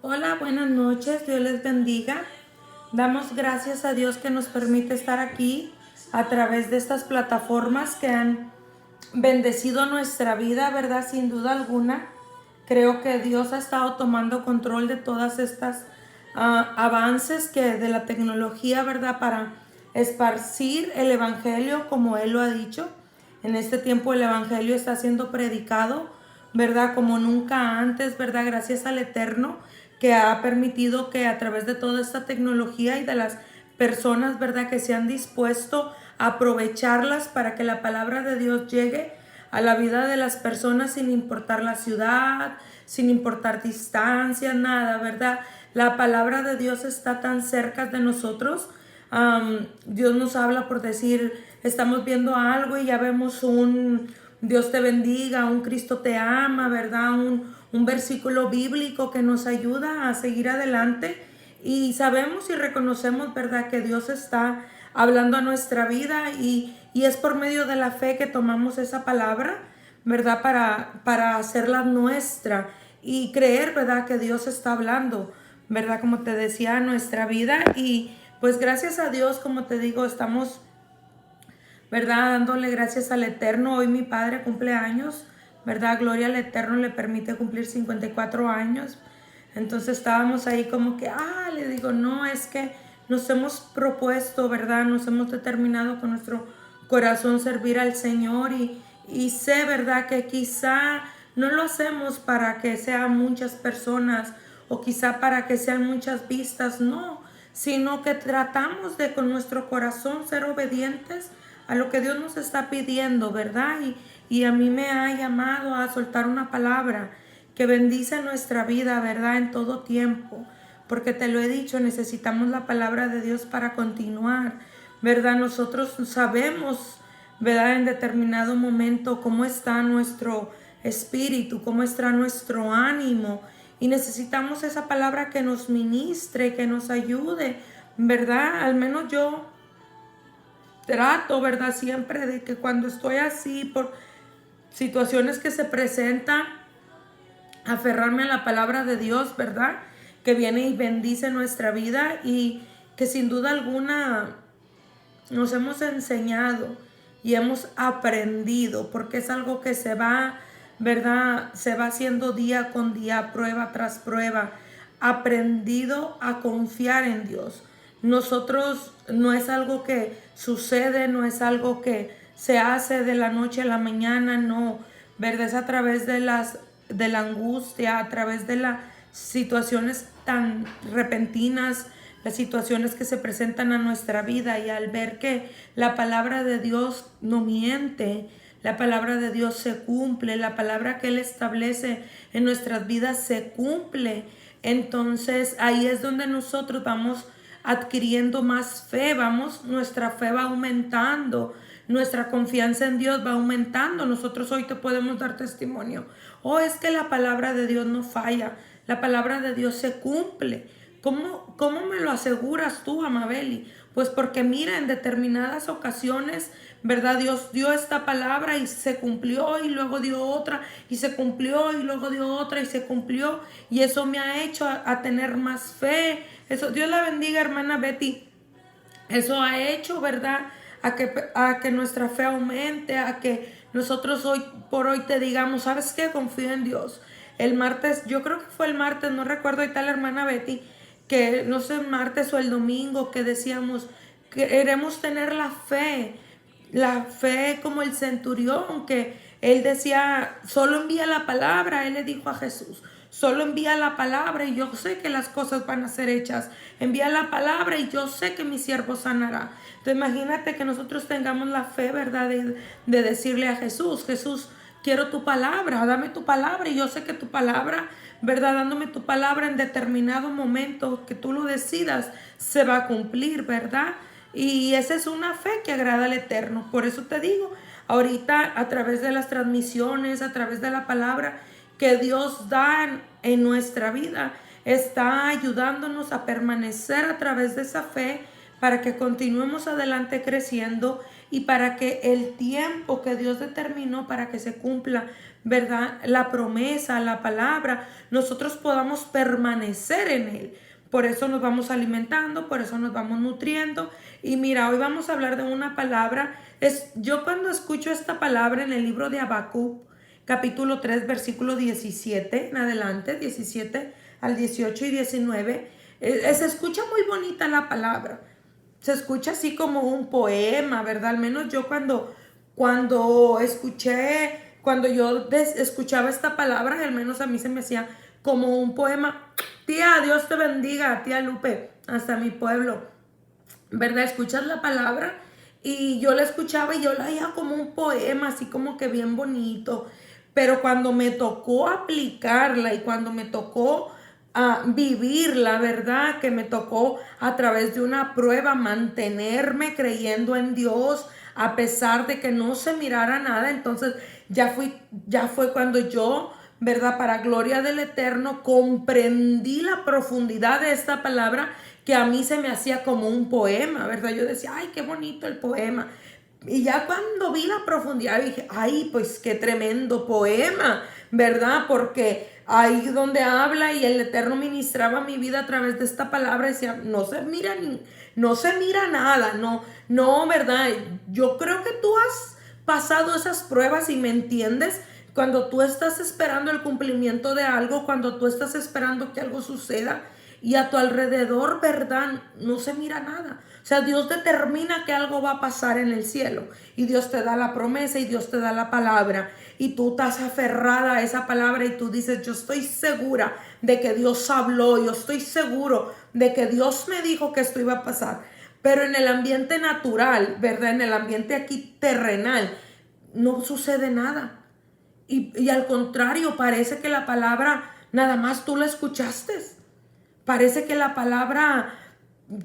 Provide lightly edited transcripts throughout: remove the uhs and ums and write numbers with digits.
Hola, buenas noches, Dios les bendiga. Damos gracias a Dios que nos permite estar aquí a través de estas plataformas que han bendecido nuestra vida, ¿verdad? Sin duda alguna. Creo que Dios ha estado tomando control de todas estas avances que de la tecnología, ¿verdad? Para esparcir el Evangelio como Él lo ha dicho. En este tiempo el Evangelio está siendo predicado, ¿verdad? Como nunca antes, ¿verdad? Gracias al Eterno que ha permitido que a través de toda esta tecnología y de las personas, ¿verdad? Que se han dispuesto a aprovecharlas para que la palabra de Dios llegue a la vida de las personas sin importar la ciudad, sin importar distancia, nada, ¿verdad? La palabra de Dios está tan cerca de nosotros. Dios nos habla por decir, estamos viendo algo y ya vemos un Dios te bendiga, un Cristo te ama, ¿verdad? Un versículo bíblico que nos ayuda a seguir adelante y sabemos y reconocemos, ¿verdad? Que Dios está hablando a nuestra vida y es por medio de la fe que tomamos esa palabra, ¿verdad? Para hacerla nuestra y creer, ¿verdad? Que Dios está hablando, ¿verdad? Como te decía, a nuestra vida y pues gracias a Dios, como te digo, estamos, ¿verdad? Dándole gracias al Eterno. Hoy mi padre cumple años, ¿verdad? Gloria al Eterno le permite cumplir 54 años. Entonces estábamos ahí como que, le digo, no, es que nos hemos propuesto, ¿verdad? Nos hemos determinado con nuestro corazón servir al Señor y sé, ¿verdad? Que quizá no lo hacemos para que sean muchas personas o quizá para que sean muchas vistas, no, sino que tratamos de con nuestro corazón ser obedientes a lo que Dios nos está pidiendo, ¿verdad? Y a mí me ha llamado a soltar una palabra que bendice nuestra vida, ¿verdad? En todo tiempo. Porque te lo he dicho, necesitamos la palabra de Dios para continuar, ¿verdad? Nosotros sabemos, ¿verdad? En determinado momento cómo está nuestro espíritu, cómo está nuestro ánimo. Y necesitamos esa palabra que nos ministre, que nos ayude, ¿verdad? Al menos yo trato, ¿verdad? Siempre de que cuando estoy así por situaciones que se presentan, aferrarme a la palabra de Dios, ¿verdad? Que viene y bendice nuestra vida y que sin duda alguna nos hemos enseñado y hemos aprendido, porque es algo que se va, ¿verdad? Se va haciendo día con día, prueba tras prueba, aprendido a confiar en Dios. Nosotros no es algo que sucede, no es algo que se hace de la noche a la mañana, no, ¿verdad? Es a través de la angustia, a través de las situaciones tan repentinas, las situaciones que se presentan a nuestra vida y al ver que la palabra de Dios no miente, la palabra de Dios se cumple, la palabra que Él establece en nuestras vidas se cumple. Entonces ahí es donde nosotros vamos adquiriendo más fe, nuestra fe va aumentando, nuestra confianza en Dios va aumentando. Nosotros hoy te podemos dar testimonio. Es que la palabra de Dios no falla, la palabra de Dios se cumple. ¿Cómo me lo aseguras tú, Amabeli? Pues porque mira, en determinadas ocasiones, ¿verdad? Dios dio esta palabra y se cumplió y luego dio otra y se cumplió y luego dio otra y se cumplió y eso me ha hecho a tener más fe. Eso, Dios la bendiga, hermana Betty. Eso ha hecho, ¿verdad? A que nuestra fe aumente, a que nosotros hoy por hoy te digamos, ¿sabes qué? Confío en Dios. El martes, yo creo que fue el martes, no recuerdo, ahí tal la hermana Betty, que no sé, martes o el domingo, que decíamos, queremos tener la fe como el centurión, que él decía, solo envía la palabra, él le dijo a Jesús, solo envía la palabra y yo sé que las cosas van a ser hechas. Envía la palabra y yo sé que mi siervo sanará. Entonces imagínate que nosotros tengamos la fe, ¿verdad? De decirle a Jesús, Jesús, quiero tu palabra, dame tu palabra y yo sé que tu palabra, ¿verdad? Dándome tu palabra en determinado momento que tú lo decidas, se va a cumplir, ¿verdad? Y esa es una fe que agrada al Eterno. Por eso te digo, ahorita a través de las transmisiones, a través de la palabra que Dios da en nuestra vida, está ayudándonos a permanecer a través de esa fe, para que continuemos adelante creciendo y para que el tiempo que Dios determinó para que se cumpla, ¿verdad? La promesa, la palabra, nosotros podamos permanecer en él. Por eso nos vamos alimentando, por eso nos vamos nutriendo. Y mira, hoy vamos a hablar de una palabra. Yo cuando escucho esta palabra en el libro de Habacuc, capítulo 3, versículo 17 en adelante, 17 al 18 y 19, se escucha muy bonita la palabra. Se escucha así como un poema, ¿verdad? Al menos yo cuando yo escuchaba esta palabra, al menos a mí se me hacía como un poema. Tía, Dios te bendiga, tía Lupe, hasta mi pueblo, ¿verdad? Escuchas la palabra y yo la escuchaba y yo la oía como un poema, así como que bien bonito. Pero cuando me tocó aplicarla y cuando me tocó vivirla, ¿verdad? Que me tocó a través de una prueba mantenerme creyendo en Dios a pesar de que no se mirara nada. Entonces ya fue cuando yo, ¿verdad? Para gloria del Eterno, comprendí la profundidad de esta palabra que a mí se me hacía como un poema, ¿verdad? Yo decía, ay, qué bonito el poema. Y ya cuando vi la profundidad dije, ay, pues qué tremendo poema, ¿verdad? Porque ahí donde habla y el Eterno ministraba mi vida a través de esta palabra, decía, no se mira nada, no, ¿verdad? Yo creo que tú has pasado esas pruebas y me entiendes. Cuando tú estás esperando el cumplimiento de algo, cuando tú estás esperando que algo suceda y a tu alrededor, ¿verdad? No se mira nada. O sea, Dios determina que algo va a pasar en el cielo y Dios te da la promesa y Dios te da la palabra y tú estás aferrada a esa palabra y tú dices, yo estoy segura de que Dios habló, yo estoy seguro de que Dios me dijo que esto iba a pasar. Pero en el ambiente natural, ¿verdad? En el ambiente aquí terrenal, no sucede nada. Y al contrario, parece que la palabra nada más tú la escuchaste. Parece que la palabra,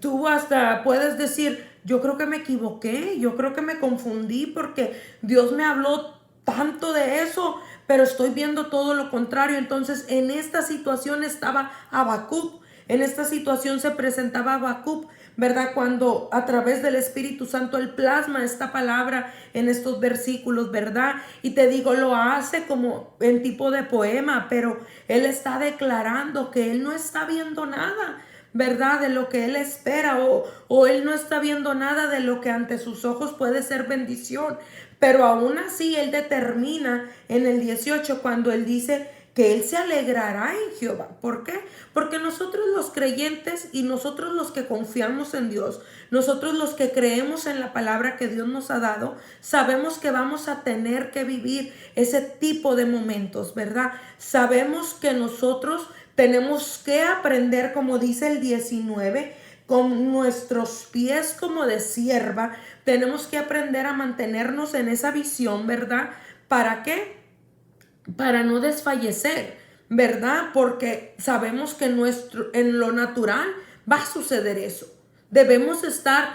tú hasta puedes decir, yo creo que me equivoqué, yo creo que me confundí porque Dios me habló tanto de eso, pero estoy viendo todo lo contrario. Entonces, en esta situación estaba Habacuc, en esta situación se presentaba Habacuc, ¿verdad? Cuando a través del Espíritu Santo Él plasma esta palabra en estos versículos, ¿verdad? Y te digo, lo hace como en tipo de poema, pero Él está declarando que Él no está viendo nada, ¿verdad? De lo que Él espera o Él no está viendo nada de lo que ante sus ojos puede ser bendición. Pero aún así Él determina en el 18 cuando Él dice que Él se alegrará en Jehová. ¿Por qué? Porque nosotros los creyentes y nosotros los que confiamos en Dios, nosotros los que creemos en la palabra que Dios nos ha dado, sabemos que vamos a tener que vivir ese tipo de momentos, ¿verdad? Sabemos que nosotros tenemos que aprender, como dice el 19, con nuestros pies como de sierva, tenemos que aprender a mantenernos en esa visión, ¿verdad? ¿Para qué? Para no desfallecer, ¿verdad? Porque sabemos que en lo natural va a suceder eso. Debemos estar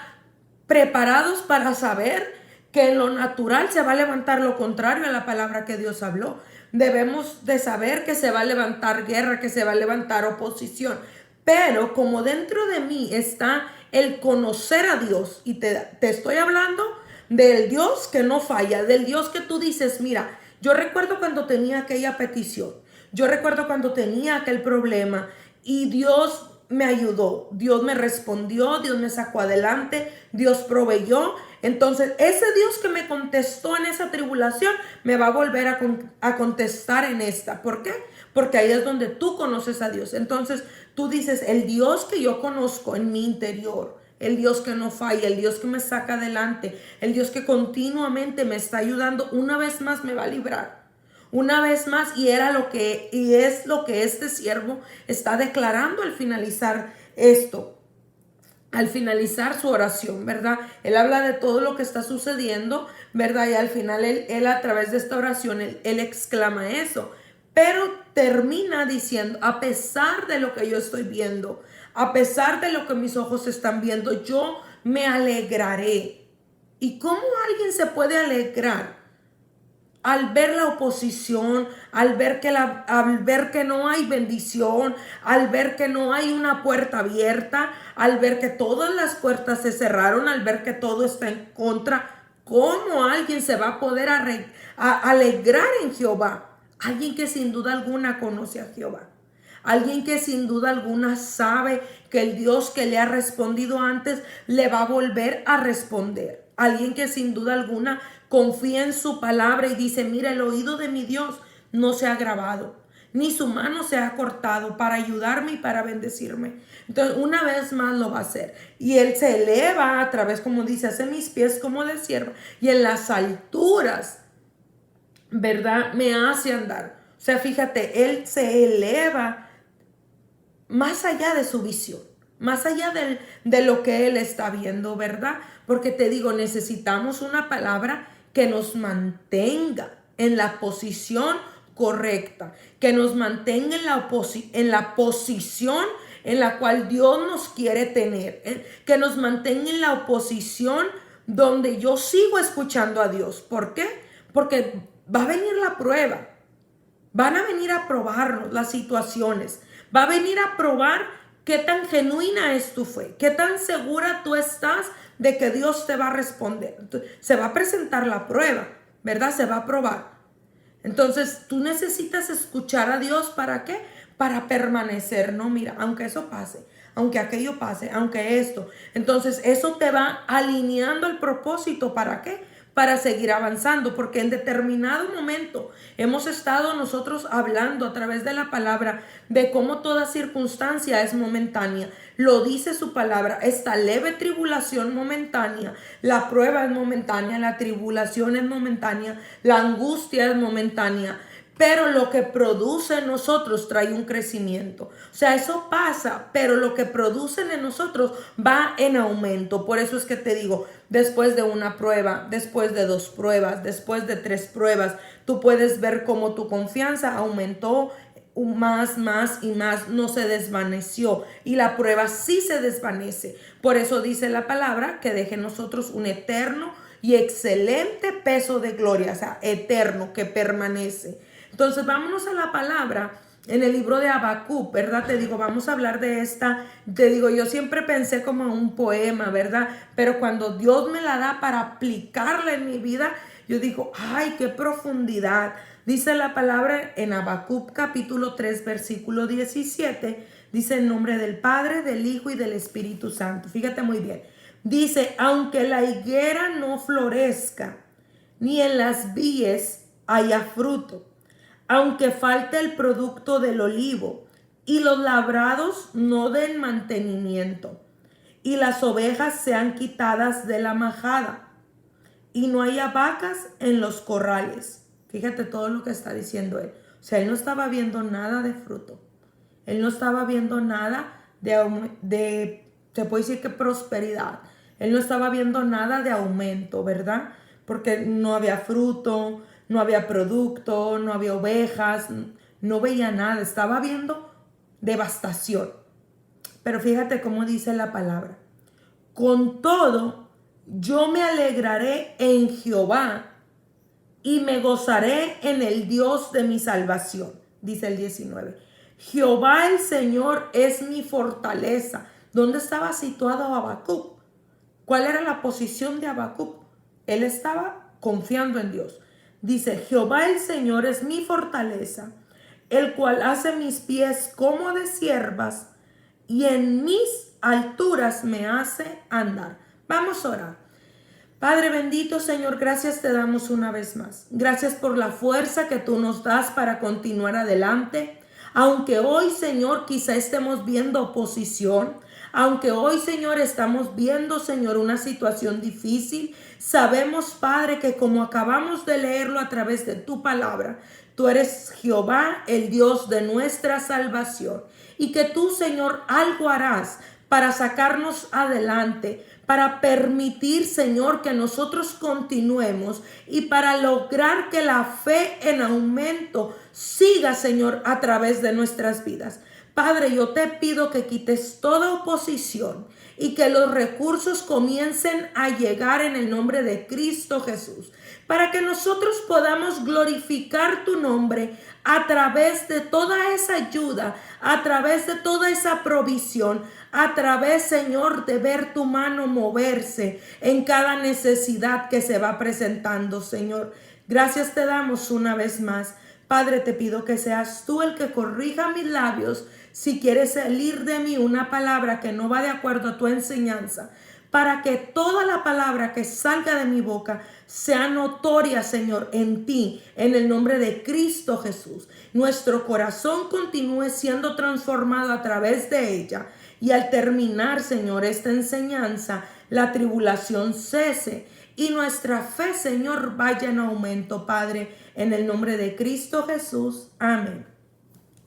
preparados para saber que en lo natural se va a levantar lo contrario a la palabra que Dios habló. Debemos de saber que se va a levantar guerra, que se va a levantar oposición. Pero como dentro de mí está el conocer a Dios, y te estoy hablando del Dios que no falla, del Dios que tú dices, mira, yo recuerdo cuando tenía aquella petición, yo recuerdo cuando tenía aquel problema y Dios me ayudó, Dios me respondió, Dios me sacó adelante, Dios proveyó. Entonces ese Dios que me contestó en esa tribulación me va a volver a contestar en esta. ¿Por qué? Porque ahí es donde tú conoces a Dios. Entonces tú dices, el Dios que yo conozco en mi interior, el Dios que no falla, el Dios que me saca adelante, el Dios que continuamente me está ayudando, una vez más me va a librar. Una vez más, y es lo que este siervo está declarando al finalizar esto, al finalizar su oración, ¿verdad? Él habla de todo lo que está sucediendo, ¿verdad? Y al final él a través de esta oración, él exclama eso. Pero termina diciendo, a pesar de lo que yo estoy viendo, a pesar de lo que mis ojos están viendo, yo me alegraré. ¿Y cómo alguien se puede alegrar al ver la oposición, al ver que no hay bendición, al ver que no hay una puerta abierta, al ver que todas las puertas se cerraron, al ver que todo está en contra, ¿cómo alguien se va a poder alegrar en Jehová? Alguien que sin duda alguna conoce a Jehová. Alguien que sin duda alguna sabe que el Dios que le ha respondido antes le va a volver a responder. Alguien que sin duda alguna confía en su palabra y dice, mira, el oído de mi Dios no se ha agravado, ni su mano se ha cortado para ayudarme y para bendecirme. Entonces, una vez más lo va a hacer. Y Él se eleva a través, como dice, hace mis pies como de sierva, y en las alturas, ¿verdad?, me hace andar. O sea, fíjate, Él se eleva más allá de su visión, más allá de lo que Él está viendo, ¿verdad? Porque te digo, necesitamos una palabra que nos mantenga en la posición correcta, que nos mantenga en la posición en la cual Dios nos quiere tener, que nos mantenga en la oposición donde yo sigo escuchando a Dios. ¿Por qué? Porque va a venir la prueba, van a venir a probarnos las situaciones, va a venir a probar qué tan genuina es tu fe, qué tan segura tú estás de que Dios te va a responder. Entonces, se va a presentar la prueba, ¿verdad? Se va a probar. Entonces, tú necesitas escuchar a Dios, ¿para qué? Para permanecer, ¿no? Mira, aunque eso pase, aunque aquello pase, aunque esto. Entonces, eso te va alineando el propósito, ¿para qué? Para seguir avanzando, porque en determinado momento hemos estado nosotros hablando a través de la palabra de cómo toda circunstancia es momentánea. Lo dice su palabra, esta leve tribulación momentánea, la prueba es momentánea, la tribulación es momentánea, la angustia es momentánea, pero lo que produce en nosotros trae un crecimiento. O sea, eso pasa, pero lo que producen en nosotros va en aumento. Por eso es que te digo, después de una prueba, después de 2 pruebas, después de 3 pruebas, tú puedes ver cómo tu confianza aumentó más y más, no se desvaneció, y la prueba sí se desvanece. Por eso dice la palabra que deje en nosotros un eterno y excelente peso de gloria, o sea, eterno, que permanece. Entonces vámonos a la palabra en el libro de Habacuc, ¿verdad? Te digo, vamos a hablar de esta. Te digo, yo siempre pensé como un poema, ¿verdad? Pero cuando Dios me la da para aplicarla en mi vida, yo digo, ay, qué profundidad. Dice la palabra en Habacuc capítulo 3, versículo 17, dice en nombre del Padre, del Hijo y del Espíritu Santo. Fíjate muy bien. Dice, aunque la higuera no florezca, ni en las vides haya fruto, aunque falte el producto del olivo, y los labrados no den mantenimiento, y las ovejas sean quitadas de la majada, y no haya vacas en los corrales. Fíjate todo lo que está diciendo él. O sea, él no estaba viendo nada de fruto. Él no estaba viendo nada se puede decir que prosperidad. Él no estaba viendo nada de aumento, ¿verdad? Porque no había fruto, no había producto, no había ovejas, no veía nada. Estaba viendo devastación. Pero fíjate cómo dice la palabra. Con todo, yo me alegraré en Jehová y me gozaré en el Dios de mi salvación, dice el 19. Jehová el Señor es mi fortaleza. ¿Dónde estaba situado Habacuc? ¿Cuál era la posición de Habacuc? Él estaba confiando en Dios. Dice, Jehová el Señor es mi fortaleza, el cual hace mis pies como de siervas y en mis alturas me hace andar. Vamos a orar. Padre bendito, Señor, gracias te damos una vez más. Gracias por la fuerza que tú nos das para continuar adelante. Aunque hoy, Señor, quizá estemos viendo oposición, aunque hoy, Señor, estamos viendo, Señor, una situación difícil, sabemos, Padre, que como acabamos de leerlo a través de tu palabra, tú eres Jehová, el Dios de nuestra salvación, y que tú, Señor, algo harás para sacarnos adelante, para permitir, Señor, que nosotros continuemos y para lograr que la fe en aumento siga, Señor, a través de nuestras vidas. Padre, yo te pido que quites toda oposición y que los recursos comiencen a llegar en el nombre de Cristo Jesús. para que nosotros podamos glorificar tu nombre a través de toda esa ayuda, a través de toda esa provisión, a través, Señor, de ver tu mano moverse en cada necesidad que se va presentando, Señor. Gracias te damos una vez más. Padre, te pido que seas tú el que corrija mis labios si quieres salir de mí una palabra que no va de acuerdo a tu enseñanza, para que toda la palabra que salga de mi boca sea notoria, Señor, en ti, en el nombre de Cristo Jesús. Nuestro corazón continúe siendo transformado a través de ella, y al terminar, Señor, esta enseñanza, la tribulación cese y nuestra fe, Señor, vaya en aumento, Padre, en el nombre de Cristo Jesús. Amén.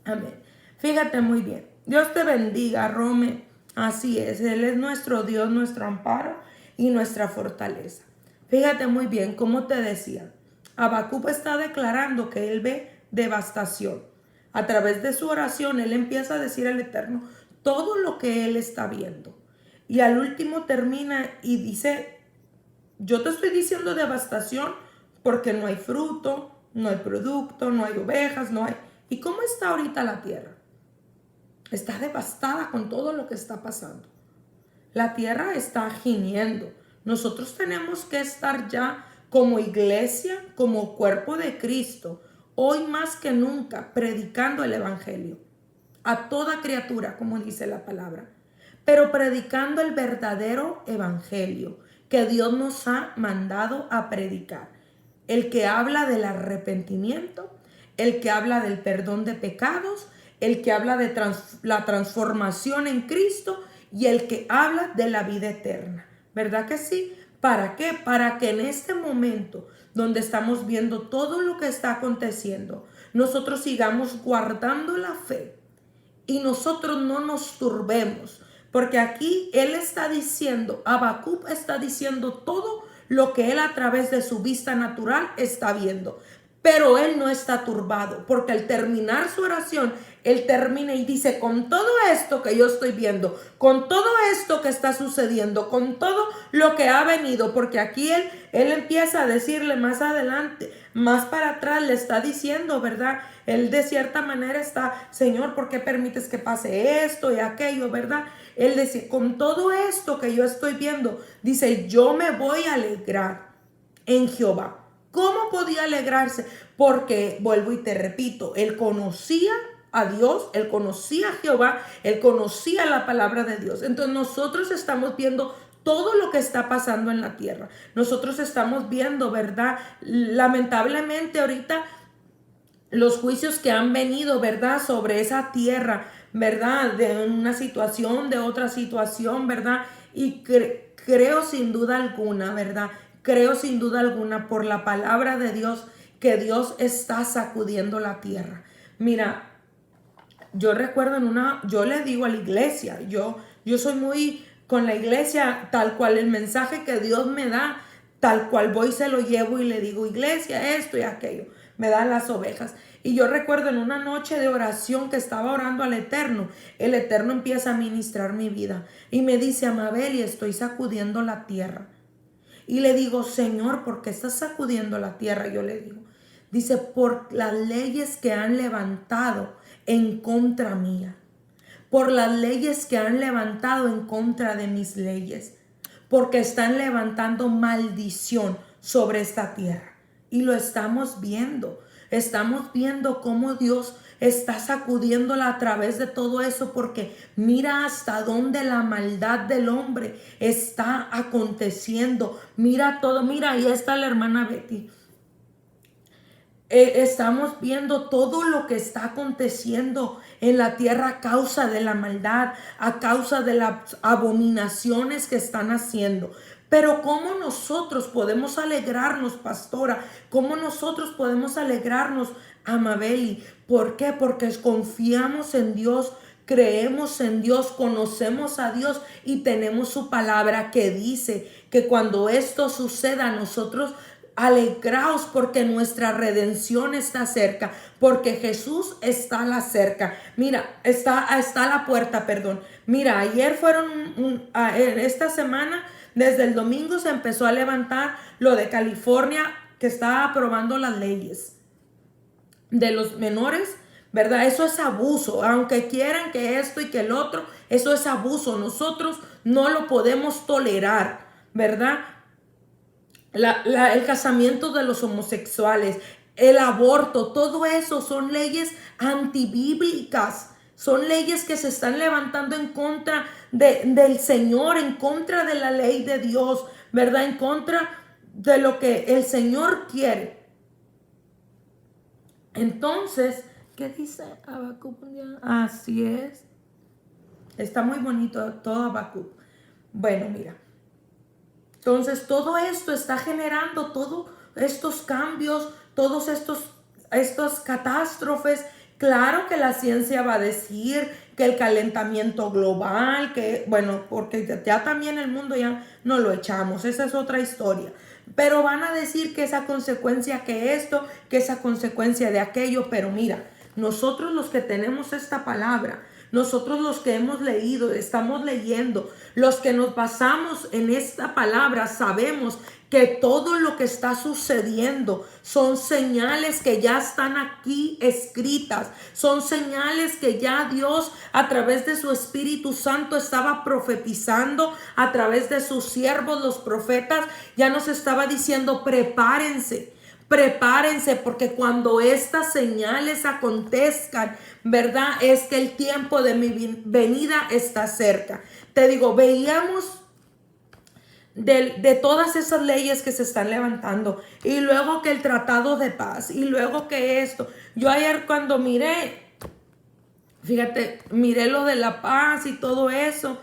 Amén. Fíjate muy bien. Dios te bendiga, Rome. Así es. Él es nuestro Dios, nuestro amparo y nuestra fortaleza. Fíjate muy bien, como te decía, Habacuc está declarando que él ve devastación. A través de su oración, él empieza a decir al Eterno todo lo que él está viendo. Y al último termina y dice: yo te estoy diciendo devastación porque no hay fruto, no hay producto, no hay ovejas, no hay... ¿Y cómo está ahorita la tierra? Está devastada con todo lo que está pasando. La tierra está gimiendo. Nosotros tenemos que estar ya como iglesia, como cuerpo de Cristo, hoy más que nunca, predicando el evangelio a toda criatura, como dice la palabra, pero predicando el verdadero evangelio que Dios nos ha mandado a predicar. El que habla del arrepentimiento, el que habla del perdón de pecados, el que habla de la transformación en Cristo y el que habla de la vida eterna. ¿Verdad que sí? ¿Para qué? Para que en este momento donde estamos viendo todo lo que está aconteciendo, nosotros sigamos guardando la fe y nosotros no nos turbemos. Porque aquí él está diciendo, Habacuc está diciendo todo lo que él a través de su vista natural está viendo. Pero él no está turbado, porque al terminar su oración, él termina y dice: con todo esto que yo estoy viendo, con todo esto que está sucediendo, con todo lo que ha venido, porque aquí él empieza a decirle más adelante, más para atrás, le está diciendo, ¿verdad? Él de cierta manera está: Señor, ¿por qué permites que pase esto y aquello, verdad? Él dice: con todo esto que yo estoy viendo, dice, yo me voy a alegrar en Jehová. ¿Cómo podía alegrarse? Porque, vuelvo y te repito, él conocía a Dios, él conocía a Jehová, él conocía la palabra de Dios. Entonces nosotros estamos viendo todo lo que está pasando en la tierra. Nosotros estamos viendo, ¿verdad? Lamentablemente ahorita los juicios que han venido, ¿verdad? Sobre esa tierra, ¿verdad? De una situación, de otra situación, ¿verdad? Y creo sin duda alguna, ¿verdad? Creo sin duda alguna por la palabra de Dios que Dios está sacudiendo la tierra. Mira, yo recuerdo yo le digo a la iglesia, yo soy muy con la iglesia, tal cual el mensaje que Dios me da, tal cual voy se lo llevo y le digo: iglesia, esto y aquello, me dan las ovejas. Y yo recuerdo en una noche de oración que estaba orando al Eterno, el Eterno empieza a ministrar mi vida y me dice: Amabeli, estoy sacudiendo la tierra. Y le digo: Señor, ¿por qué estás sacudiendo la tierra? Yo le digo, dice: por las leyes que han levantado en contra mía, por las leyes que han levantado en contra de mis leyes, porque están levantando maldición sobre esta tierra. Y lo estamos viendo cómo Dios está sacudiéndola a través de todo eso, porque mira hasta dónde la maldad del hombre está aconteciendo. Mira todo, mira, ahí está la hermana Betty. Estamos viendo todo lo que está aconteciendo en la tierra a causa de la maldad, a causa de las abominaciones que están haciendo. Pero ¿cómo nosotros podemos alegrarnos, pastora? ¿Cómo nosotros podemos alegrarnos, Amabeli? ¿Por qué? Porque confiamos en Dios, creemos en Dios, conocemos a Dios y tenemos su palabra que dice que cuando esto suceda, nosotros alegraos porque nuestra redención está cerca, porque Jesús está a la cerca. Mira, está a la puerta, perdón. Mira, ayer esta semana, desde el domingo se empezó a levantar lo de California. que está aprobando las leyes de los menores, ¿verdad? Eso es abuso, aunque quieran que esto y que el otro, eso es abuso. Nosotros no lo podemos tolerar, ¿verdad? El casamiento de los homosexuales, el aborto, todo eso son leyes antibíblicas. Son leyes que se están levantando en contra del Señor, en contra de la ley de Dios, ¿verdad? En contra de lo que el Señor quiere. Entonces, ¿qué dice Habacuc? Así es. Está muy bonito todo Habacuc. Bueno, mira. Entonces, todo esto está generando todos estos cambios, todos estas catástrofes. Claro que la ciencia va a decir que el calentamiento global, que, bueno, porque ya también el mundo ya no lo echamos, esa es otra historia. Pero van a decir que esa consecuencia que esto, que esa consecuencia de aquello. Pero mira, nosotros los que tenemos esta palabra, nosotros los que hemos leído, estamos leyendo, los que nos basamos en esta palabra, sabemos que todo lo que está sucediendo son señales que ya están aquí escritas, son señales que ya Dios a través de su Espíritu Santo estaba profetizando, a través de sus siervos, los profetas, ya nos estaba diciendo: prepárense. Prepárense, porque cuando estas señales acontezcan, ¿verdad? Es que el tiempo de mi venida está cerca. Te digo, veíamos de todas esas leyes que se están levantando, y luego que el tratado de paz, y luego que esto. Yo ayer cuando miré, fíjate, miré lo de la paz y todo eso,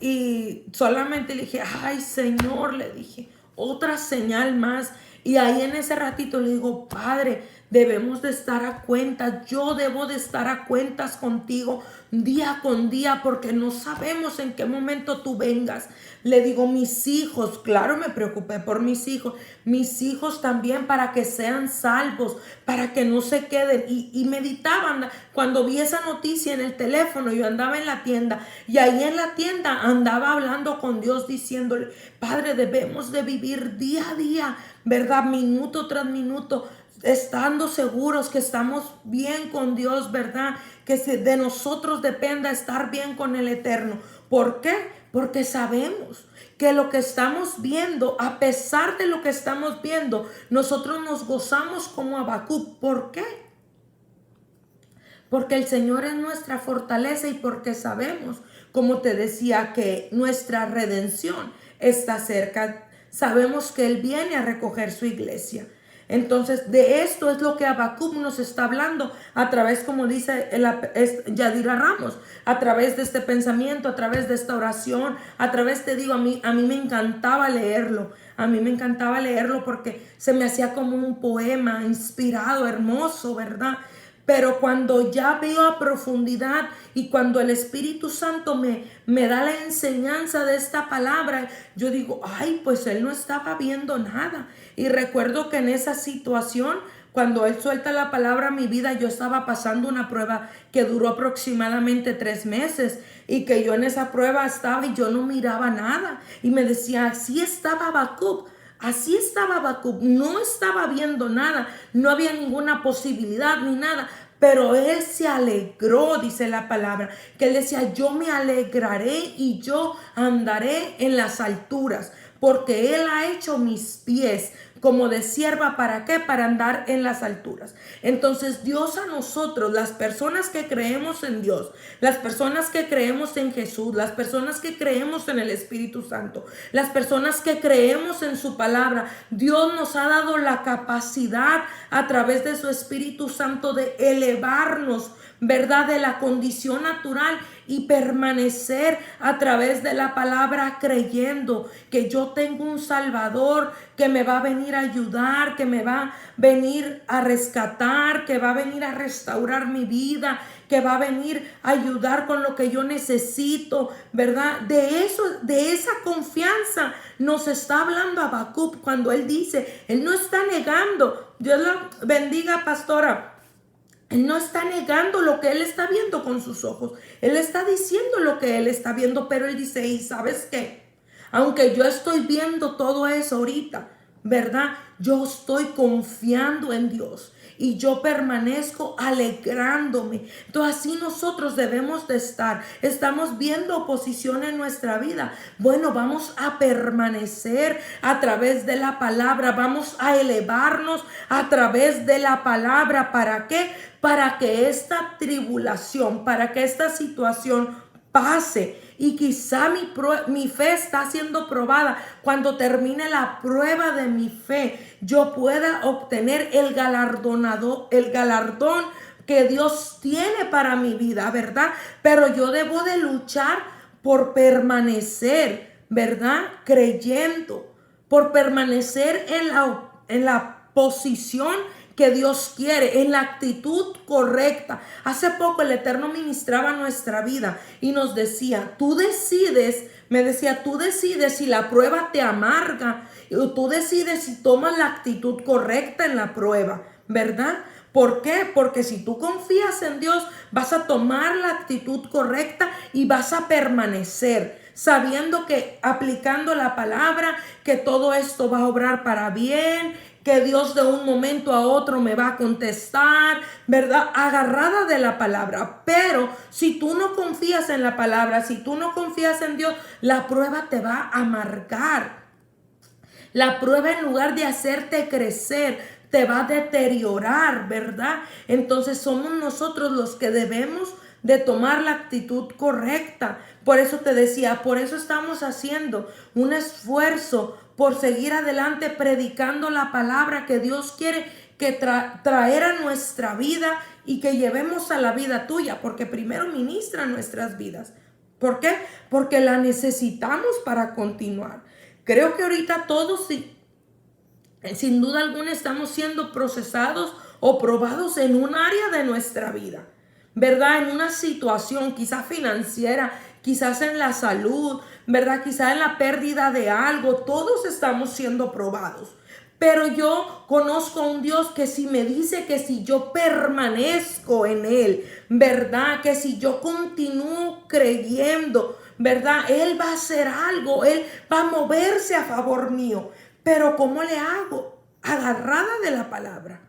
y solamente le dije: ay, Señor, le dije, otra señal más. Y ahí en ese ratito le digo: Padre, debemos de estar a cuentas. Yo debo de estar a cuentas contigo día con día, porque no sabemos en qué momento tú vengas. Le digo: mis hijos, claro, me preocupé por mis hijos también, para que sean salvos, para que no se queden. Y meditaban cuando vi esa noticia en el teléfono. Yo andaba en la tienda, y ahí en la tienda andaba hablando con Dios, diciéndole: Padre, debemos de vivir día a día, ¿verdad? Minuto tras minuto, estando seguros que estamos bien con Dios, ¿verdad? Que de nosotros dependa estar bien con el Eterno. ¿Por qué? Porque sabemos que lo que estamos viendo, a pesar de lo que estamos viendo, nosotros nos gozamos como Habacuc. ¿Por qué? Porque el Señor es nuestra fortaleza, y porque sabemos, como te decía, que nuestra redención está cerca. Sabemos que Él viene a recoger su iglesia. Entonces, de esto es lo que Habacuc nos está hablando a través, como dice Yadira Ramos, a través de este pensamiento, a través de esta oración, a través, te digo, a mí me encantaba leerlo. A mí me encantaba leerlo porque se me hacía como un poema inspirado, hermoso, ¿verdad? Pero cuando ya veo a profundidad, y cuando el Espíritu Santo me da la enseñanza de esta palabra, yo digo: ay, pues él no estaba viendo nada. Y recuerdo que en esa situación, cuando él suelta la palabra a mi vida, yo estaba pasando una prueba que duró aproximadamente 3 meses, y que yo en esa prueba estaba y yo no miraba nada. Y me decía: así estaba Habacuc. Así estaba Habacuc, no estaba viendo nada, no había ninguna posibilidad ni nada, pero él se alegró, dice la palabra, que él decía: yo me alegraré y yo andaré en las alturas, porque él ha hecho mis pies como de sierva. ¿Para qué? Para andar en las alturas. Entonces Dios a nosotros, las personas que creemos en Dios, las personas que creemos en Jesús, las personas que creemos en el Espíritu Santo, las personas que creemos en su palabra, Dios nos ha dado la capacidad a través de su Espíritu Santo de elevarnos, ¿verdad?, de la condición natural, y permanecer a través de la palabra, creyendo que yo tengo un Salvador que me va a venir a ayudar, que me va a venir a rescatar, que va a venir a restaurar mi vida, que va a venir a ayudar con lo que yo necesito, ¿verdad? De eso, de esa confianza nos está hablando Habacuc cuando él dice, él no está negando. Dios la bendiga, pastora. Él no está negando lo que él está viendo con sus ojos. Él está diciendo lo que él está viendo, pero él dice: ¿y sabes qué? Aunque yo estoy viendo todo eso ahorita, ¿verdad? yo estoy confiando en Dios y yo permanezco alegrándome. Entonces así nosotros debemos de estar. Estamos viendo oposición en nuestra vida. Bueno, vamos a permanecer a través de la palabra. Vamos a elevarnos a través de la palabra. ¿Para qué? Para que esta tribulación, para que esta situación pase. Y quizá mi fe está siendo probada. Cuando termine la prueba de mi fe, yo pueda obtener el galardón que Dios tiene para mi vida, ¿verdad? Pero yo debo de luchar por permanecer, ¿verdad? Creyendo, por permanecer en la posición que Dios quiere, en la actitud correcta. Hace poco el Eterno ministraba nuestra vida y nos decía, tú decides si la prueba te amarga, o tú decides si tomas la actitud correcta en la prueba, ¿verdad? ¿Por qué? Porque si tú confías en Dios, vas a tomar la actitud correcta y vas a permanecer, sabiendo que aplicando la palabra, que todo esto va a obrar para bien, que Dios de un momento a otro me va a contestar, ¿verdad? Agarrada de la palabra. Pero si tú no confías en la palabra, si tú no confías en Dios, la prueba te va a amargar. La prueba, en lugar de hacerte crecer, te va a deteriorar, ¿verdad? Entonces somos nosotros los que debemos de tomar la actitud correcta. Por eso te decía, por eso estamos haciendo un esfuerzo por seguir adelante predicando la palabra que Dios quiere que traer a nuestra vida y que llevemos a la vida tuya, porque primero ministra nuestras vidas. ¿Por qué? Porque la necesitamos para continuar. Creo que ahorita todos, sin duda alguna, estamos siendo procesados o probados en un área de nuestra vida, ¿verdad? En una situación quizás financiera, quizás en la salud, ¿verdad? Quizás en la pérdida de algo. Todos estamos siendo probados. Pero yo conozco a un Dios que si me dice que si yo permanezco en Él, ¿verdad? Que si yo continúo creyendo, ¿verdad? Él va a hacer algo, Él va a moverse a favor mío. Pero ¿cómo le hago? Agarrada de la palabra,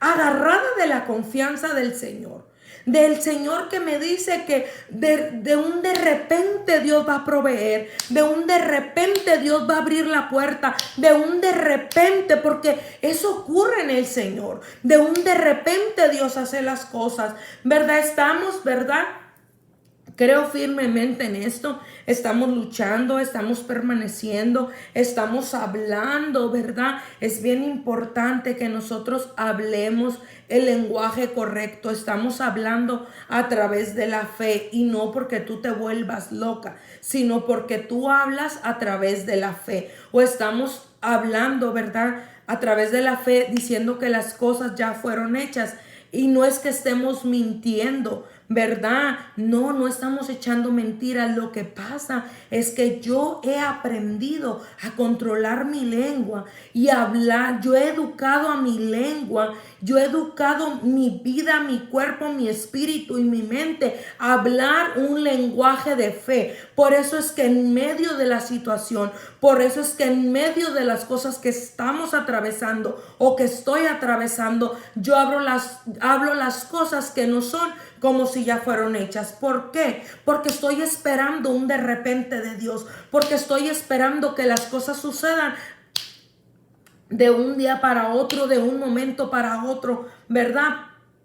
agarrada de la confianza del Señor. Del Señor que me dice que de repente Dios va a proveer, de repente Dios va a abrir la puerta, de repente, porque eso ocurre en el Señor, de repente Dios hace las cosas, ¿verdad? Estamos, ¿verdad? Creo firmemente en esto. Estamos luchando, estamos permaneciendo, estamos hablando, ¿verdad? Es bien importante que nosotros hablemos el lenguaje correcto. Estamos hablando a través de la fe y no porque tú te vuelvas loca, sino porque tú hablas a través de la fe. O estamos hablando, ¿verdad? A través de la fe, diciendo que las cosas ya fueron hechas. Y no es que estemos mintiendo, ¿verdad? No estamos echando mentiras. Lo que pasa es que yo he aprendido a controlar mi lengua y hablar. Yo he educado a mi lengua, yo he educado mi vida, mi cuerpo, mi espíritu y mi mente a hablar un lenguaje de fe. Por eso es que en medio de la situación, por eso es que en medio de las cosas que estamos atravesando o que estoy atravesando, yo hablo las cosas que no son como si ya fueron hechas. ¿Por qué? Porque estoy esperando un de repente de Dios, porque estoy esperando que las cosas sucedan de un día para otro, de un momento para otro, ¿verdad?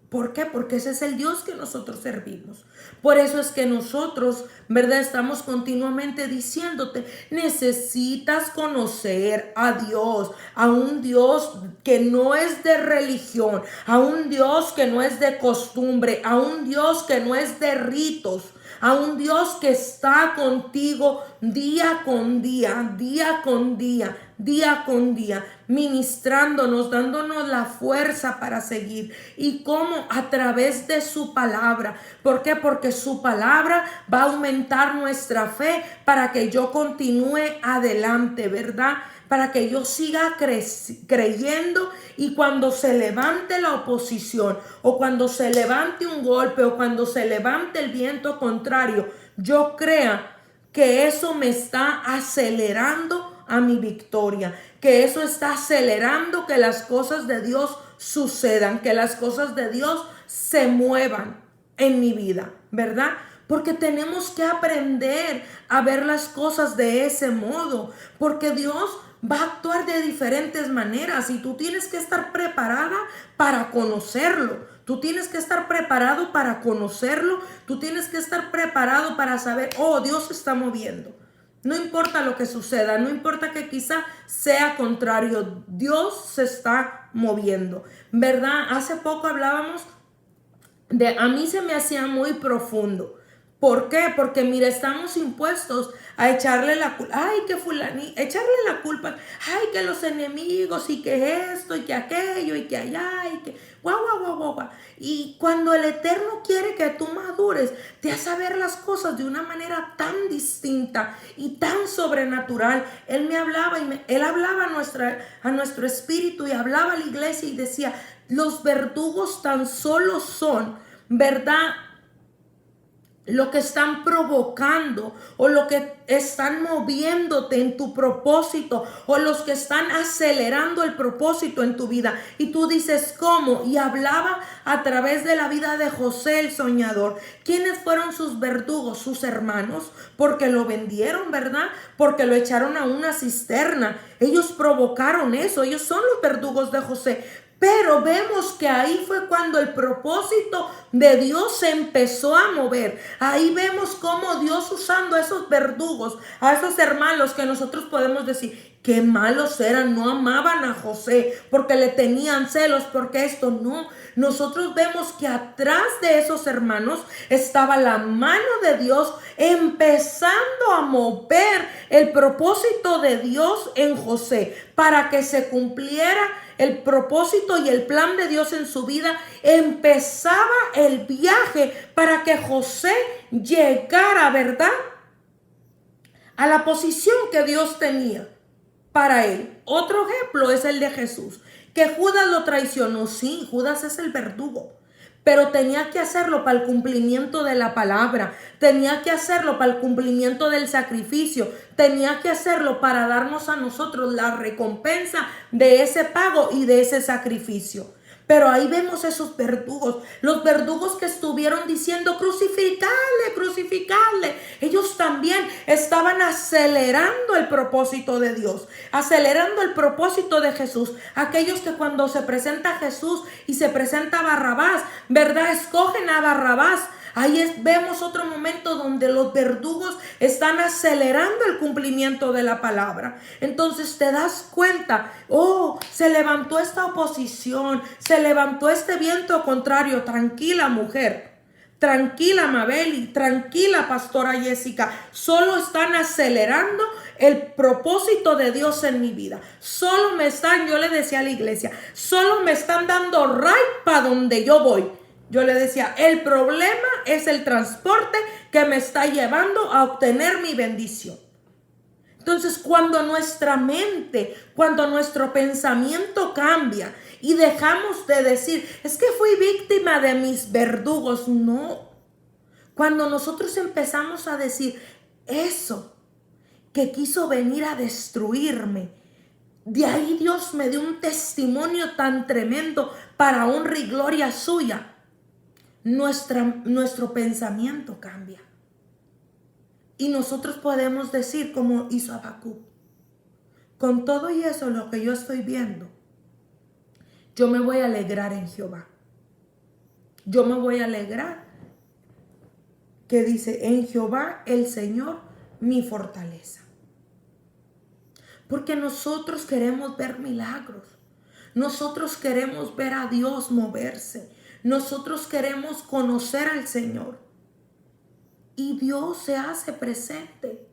¿Por qué? Porque ese es el Dios que nosotros servimos. Por eso es que nosotros, ¿verdad? Estamos continuamente diciéndote, necesitas conocer a Dios, a un Dios que no es de religión, a un Dios que no es de costumbre, a un Dios que no es de ritos, a un Dios que está contigo día con día, día con día, día con día, ministrándonos, dándonos la fuerza para seguir. ¿Y cómo? A través de su palabra. ¿Por qué? Porque su palabra va a aumentar nuestra fe para que yo continúe adelante, ¿verdad? Para que yo siga creyendo, y cuando se levante la oposición o cuando se levante un golpe o cuando se levante el viento contrario, yo crea que eso me está acelerando a mi victoria, que eso está acelerando que las cosas de Dios sucedan, que las cosas de Dios se muevan en mi vida, ¿verdad? Porque tenemos que aprender a ver las cosas de ese modo, porque Dios va a actuar de diferentes maneras y tú tienes que estar preparada para conocerlo. Tú tienes que estar preparado para conocerlo. Tú tienes que estar preparado para saber, oh, Dios se está moviendo. No importa lo que suceda, no importa que quizá sea contrario, Dios se está moviendo, ¿verdad? Hace poco hablábamos a mí se me hacía muy profundo. ¿Por qué? Porque mira, estamos impuestos a echarle la culpa, ay, que fulani, echarle la culpa, ay, que los enemigos y que esto y que aquello y que allá y que guau, guau, guau, guau, guau. Y cuando el Eterno quiere que tú madures, te hace ver las cosas de una manera tan distinta y tan sobrenatural. Él me hablaba él hablaba a nuestro espíritu y hablaba a la iglesia y decía, los verdugos tan solo son, ¿verdad?, lo que están provocando o lo que están moviéndote en tu propósito o los que están acelerando el propósito en tu vida. Y tú dices, ¿cómo? Y hablaba a través de la vida de José el soñador. ¿Quiénes fueron sus verdugos? Sus hermanos, porque lo vendieron, ¿verdad? Porque lo echaron a una cisterna. Ellos provocaron eso, ellos son los verdugos de José. Pero vemos que ahí fue cuando el propósito de Dios se empezó a mover. Ahí vemos cómo Dios usando a esos verdugos, a esos hermanos que nosotros podemos decir, qué malos eran, no amaban a José porque le tenían celos, porque esto no. Nosotros vemos que atrás de esos hermanos estaba la mano de Dios empezando a mover el propósito de Dios en José para que se cumpliera el propósito y el plan de Dios en su vida. Empezaba el viaje para que José llegara, ¿verdad?, a la posición que Dios tenía para él. Otro ejemplo es el de Jesús, que Judas lo traicionó. Sí, Judas es el verdugo, pero tenía que hacerlo para el cumplimiento de la palabra, tenía que hacerlo para el cumplimiento del sacrificio, tenía que hacerlo para darnos a nosotros la recompensa de ese pago y de ese sacrificio. Pero ahí vemos esos verdugos, los verdugos que estuvieron diciendo, crucificarle, crucificarle. Ellos también estaban acelerando el propósito de Dios, acelerando el propósito de Jesús. Aquellos que cuando se presenta Jesús y se presenta Barrabás, ¿verdad?, escogen a Barrabás. Ahí vemos otro momento donde los verdugos están acelerando el cumplimiento de la palabra. Entonces te das cuenta, oh, se levantó esta oposición, se levantó este viento contrario. Tranquila, mujer. Tranquila, Mabel, tranquila, pastora Jessica. Solo están acelerando el propósito de Dios en mi vida. Solo me están, yo le decía a la iglesia, solo me están dando right para donde yo voy. Yo le decía, el problema es el transporte que me está llevando a obtener mi bendición. Entonces, cuando nuestra mente, cuando nuestro pensamiento cambia y dejamos de decir, es que fui víctima de mis verdugos. No. Cuando nosotros empezamos a decir, eso que quiso venir a destruirme, de ahí Dios me dio un testimonio tan tremendo para honra y gloria suya. Nuestro pensamiento cambia. Y nosotros podemos decir como hizo Habacuc, con todo y eso lo que yo estoy viendo, yo me voy a alegrar en Jehová. Yo me voy a alegrar, que dice, en Jehová el Señor mi fortaleza. Porque nosotros queremos ver milagros. Nosotros queremos ver a Dios moverse. Nosotros queremos conocer al Señor. Y Dios se hace presente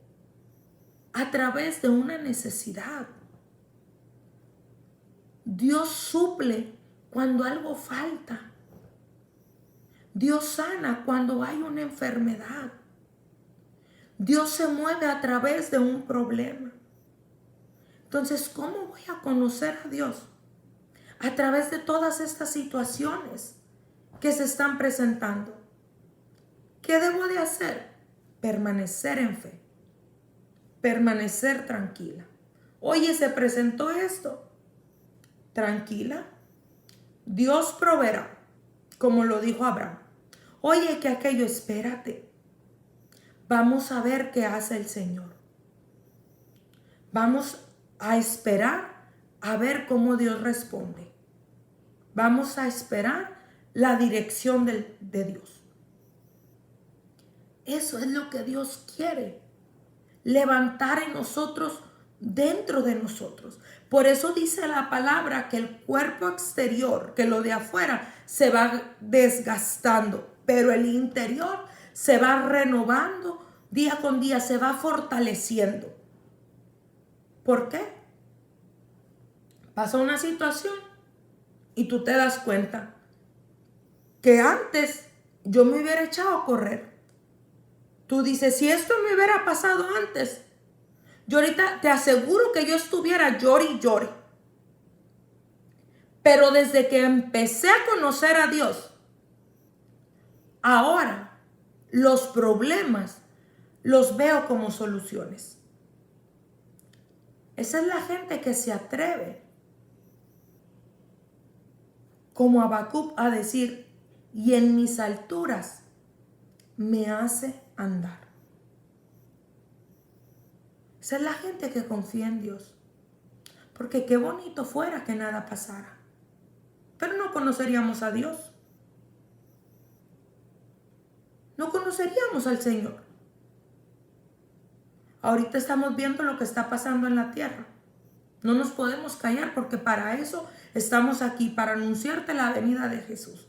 a través de una necesidad. Dios suple cuando algo falta. Dios sana cuando hay una enfermedad. Dios se mueve a través de un problema. Entonces, ¿cómo voy a conocer a Dios? A través de todas estas situaciones que se están presentando. ¿Qué debo de hacer? Permanecer en fe. Permanecer tranquila. Oye, se presentó esto. Tranquila. Dios proveerá, como lo dijo Abraham. Oye, que aquello, espérate. Vamos a ver qué hace el Señor. Vamos a esperar a ver cómo Dios responde. Vamos a esperar la dirección de Dios. Eso es lo que Dios quiere. Levantar en nosotros, dentro de nosotros. Por eso dice la palabra que el cuerpo exterior, que lo de afuera, se va desgastando, pero el interior se va renovando día con día, se va fortaleciendo. ¿Por qué? Pasa una situación y tú te das cuenta que antes yo me hubiera echado a correr. Tú dices, si esto me hubiera pasado antes, yo ahorita te aseguro que yo estuviera llore y llore. Pero desde que empecé a conocer a Dios, ahora los problemas los veo como soluciones. Esa es la gente que se atreve, como Habacuc, a decir, y en mis alturas me hace andar. Esa es la gente que confía en Dios. Porque qué bonito fuera que nada pasara. Pero no conoceríamos a Dios. No conoceríamos al Señor. Ahorita estamos viendo lo que está pasando en la tierra. No nos podemos callar porque para eso estamos aquí, para anunciarte la venida de Jesús.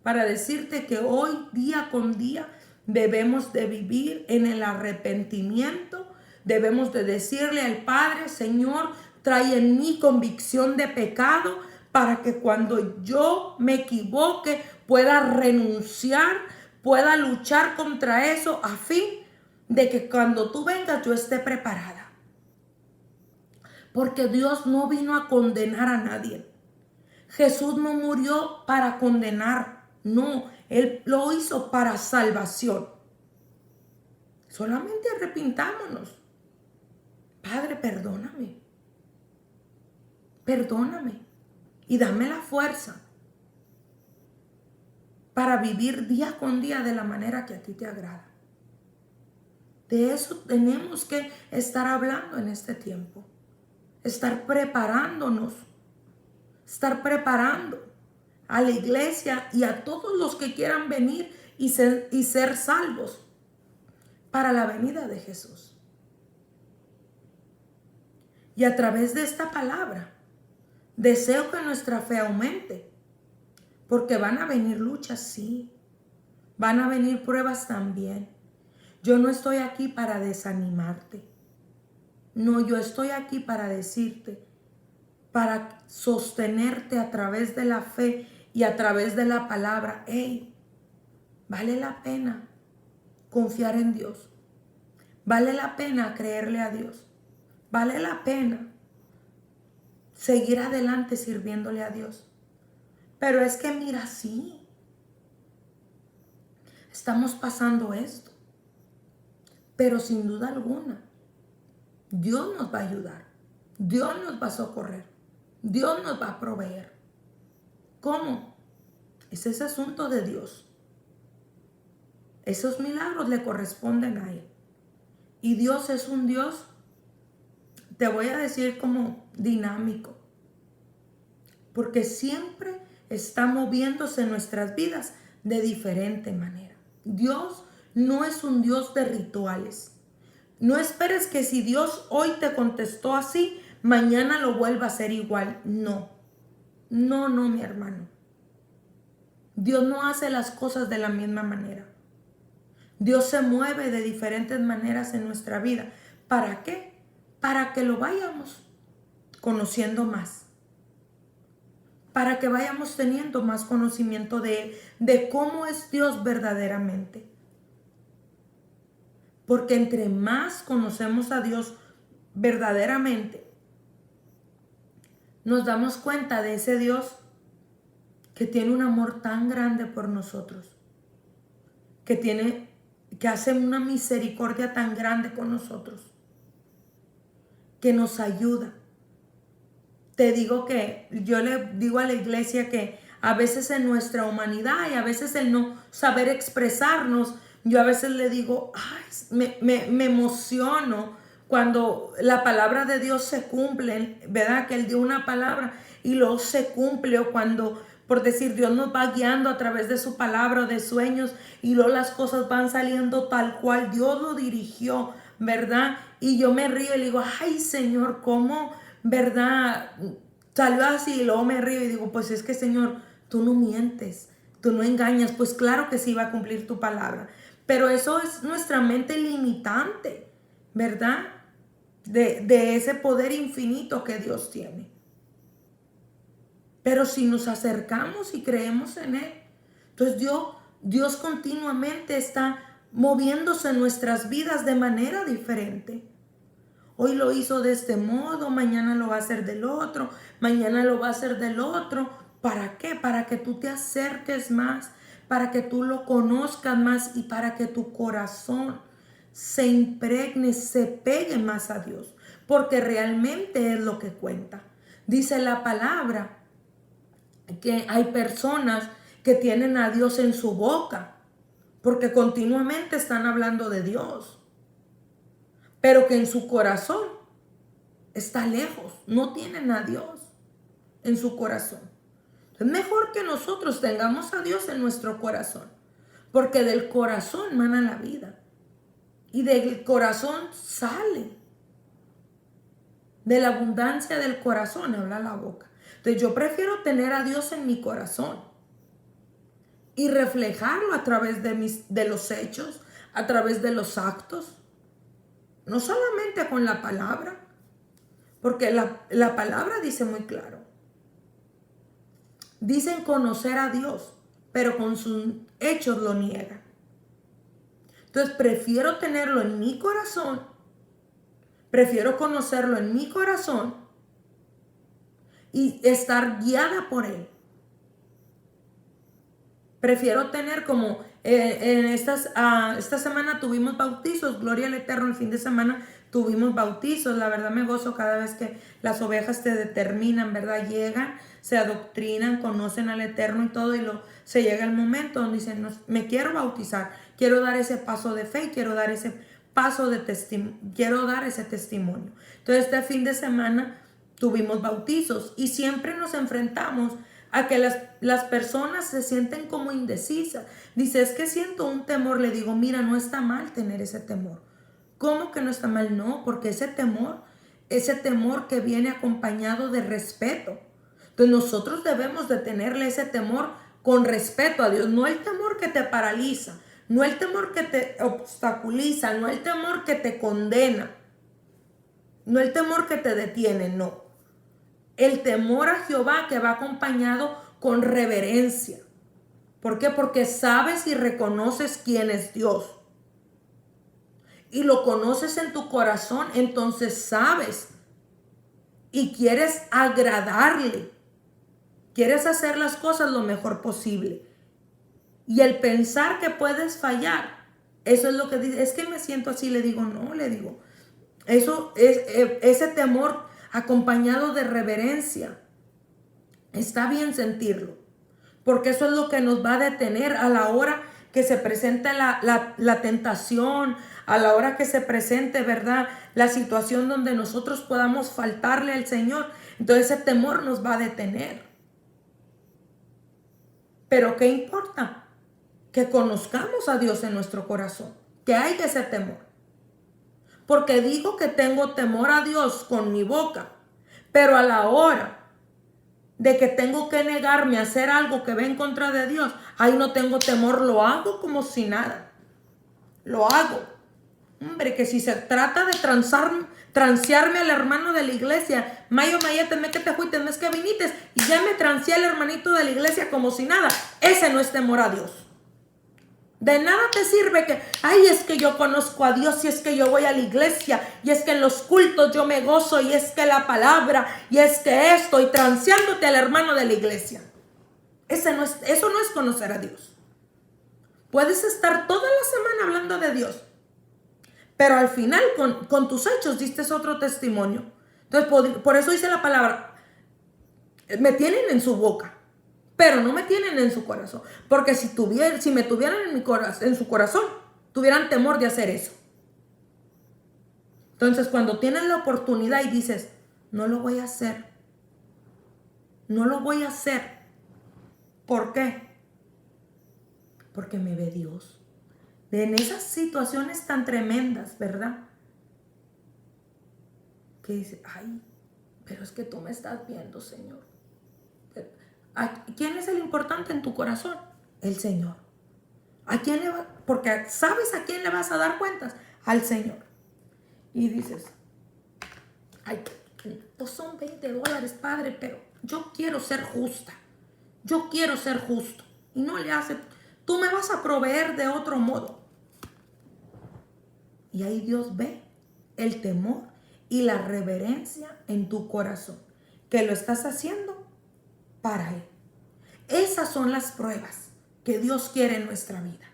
Para decirte que hoy, día con día, debemos de vivir en el arrepentimiento. Debemos de decirle al Padre, Señor, trae en mí convicción de pecado para que cuando yo me equivoque pueda renunciar, pueda luchar contra eso a fin de que cuando tú vengas yo esté preparada. Porque Dios no vino a condenar a nadie. Jesús no murió para condenar, no, Él lo hizo para salvación. Solamente arrepintámonos. Padre, perdóname. Perdóname y dame la fuerza para vivir día con día de la manera que a ti te agrada. De eso tenemos que estar hablando en este tiempo. Estar preparándonos. Estar preparando a la iglesia y a todos los que quieran venir y ser salvos para la venida de Jesús. Y a través de esta palabra, deseo que nuestra fe aumente, porque van a venir luchas, sí, van a venir pruebas también. Yo no estoy aquí para desanimarte, no, yo estoy aquí para decirte, para sostenerte a través de la fe y a través de la palabra. Hey, vale la pena confiar en Dios, vale la pena creerle a Dios, vale la pena seguir adelante sirviéndole a Dios. Pero es que mira, sí, estamos pasando esto, pero sin duda alguna, Dios nos va a ayudar, Dios nos va a socorrer, Dios nos va a proveer. ¿Cómo? Es ese asunto de Dios. Esos milagros le corresponden a Él. Y Dios es un Dios, te voy a decir, como dinámico, porque siempre está moviéndose en nuestras vidas de diferente manera. Dios no es un Dios de rituales. No esperes que si Dios hoy te contestó así, mañana lo vuelva a hacer igual. No, no, no, mi hermano. Dios no hace las cosas de la misma manera. Dios se mueve de diferentes maneras en nuestra vida. ¿Para qué? Para que lo vayamos conociendo más. Para que vayamos teniendo más conocimiento de Él, de cómo es Dios verdaderamente. Porque entre más conocemos a Dios verdaderamente, nos damos cuenta de ese Dios que tiene un amor tan grande por nosotros, que hace una misericordia tan grande con nosotros, que nos ayuda. Te digo que yo le digo a la iglesia que a veces en nuestra humanidad y a veces el no saber expresarnos, yo a veces le digo, ay, me emociono cuando la palabra de Dios se cumple, ¿verdad? Que Él dio una palabra y luego se cumple, o cuando, por decir, Dios nos va guiando a través de su palabra o de sueños y luego las cosas van saliendo tal cual Dios lo dirigió, ¿verdad? Y yo me río y le digo, ay, Señor, ¿cómo, verdad? Salió así y luego me río y digo, pues es que, Señor, tú no mientes, tú no engañas. Pues claro que sí va a cumplir tu palabra, pero eso es nuestra mente limitante, ¿verdad? De ese poder infinito que Dios tiene. Pero si nos acercamos y creemos en Él, entonces Dios continuamente está moviéndose en nuestras vidas de manera diferente. Hoy lo hizo de este modo, mañana lo va a hacer del otro, mañana lo va a hacer del otro. ¿Para qué? Para que tú te acerques más, para que tú lo conozcas más y para que tu corazón se impregne, se pegue más a Dios, porque realmente es lo que cuenta. Dice la palabra que hay personas que tienen a Dios en su boca, porque continuamente están hablando de Dios, pero que en su corazón está lejos, no tienen a Dios en su corazón. Es mejor que nosotros tengamos a Dios en nuestro corazón, porque del corazón mana la vida y del corazón sale. De la abundancia del corazón habla la boca. Entonces yo prefiero tener a Dios en mi corazón y reflejarlo a través de los hechos, a través de los actos, no solamente con la palabra, porque la palabra dice muy claro. Dicen conocer a Dios, pero con sus hechos lo niegan. Entonces prefiero tenerlo en mi corazón, prefiero conocerlo en mi corazón y estar guiada por Él. Prefiero tener como esta semana tuvimos bautizos, gloria al Eterno, el fin de semana tuvimos bautizos. La verdad me gozo cada vez que las ovejas te determinan, ¿verdad? Llegan, se adoctrinan, conocen al Eterno y todo, y se llega el momento donde dicen, no, me quiero bautizar, quiero dar ese paso de fe, quiero dar ese paso de testimonio, quiero dar ese testimonio. Entonces este fin de semana tuvimos bautizos y siempre nos enfrentamos a que las personas se sienten como indecisas. Dice, es que siento un temor. Le digo, mira, no está mal tener ese temor. ¿Cómo que no está mal? No, porque ese temor que viene acompañado de respeto. Entonces nosotros debemos de tenerle ese temor con respeto a Dios, no el temor que te paraliza, no el temor que te obstaculiza, no el temor que te condena, no el temor que te detiene, no. El temor a Jehová que va acompañado con reverencia. ¿Por qué? Porque sabes y reconoces quién es Dios. Y lo conoces en tu corazón, entonces sabes y quieres agradarle. Quieres hacer las cosas lo mejor posible. Y el pensar que puedes fallar, eso es lo que dice. Es que me siento así, le digo, no, le digo. Eso es ese temor acompañado de reverencia. Está bien sentirlo, porque eso es lo que nos va a detener a la hora que se presente la tentación, a la hora que se presente, ¿verdad?, la situación donde nosotros podamos faltarle al Señor. Entonces ese temor nos va a detener. Pero ¿qué importa? Que conozcamos a Dios en nuestro corazón, que hay ese temor. Porque digo que tengo temor a Dios con mi boca, pero a la hora de que tengo que negarme a hacer algo que va en contra de Dios, ahí no tengo temor, lo hago como si nada. Lo hago. Hombre, que si se trata de transearme al hermano de la iglesia, mayo, mayete, me que te fuiste, mes que vinites, y ya me transeé al hermanito de la iglesia como si nada, ese no es temor a Dios. De nada te sirve que, ay, es que yo conozco a Dios y es que yo voy a la iglesia y es que en los cultos yo me gozo y es que la palabra y es que esto, y transeándote al hermano de la iglesia. Eso no es conocer a Dios. Puedes estar toda la semana hablando de Dios, Pero al final con tus hechos diste otro testimonio. Entonces por eso dice la palabra, me tienen en su boca, pero no me tienen en su corazón. Porque si me tuvieran en su corazón, tuvieran temor de hacer eso. Entonces cuando tienes la oportunidad y dices, no lo voy a hacer. No lo voy a hacer. ¿Por qué? Porque me ve Dios. En esas situaciones tan tremendas, ¿verdad? Que dice, ay, pero es que tú me estás viendo, Señor. ¿Quién es el importante en tu corazón? El Señor. ¿A quién le va? Porque sabes a quién le vas a dar cuentas. Al Señor. Y dices, ay, pues son $20, Padre, pero yo quiero ser justa. Yo quiero ser justo. Y no le hace, tú me vas a proveer de otro modo. Y ahí Dios ve el temor y la reverencia en tu corazón, que lo estás haciendo para Él. Esas son las pruebas que Dios quiere en nuestra vida.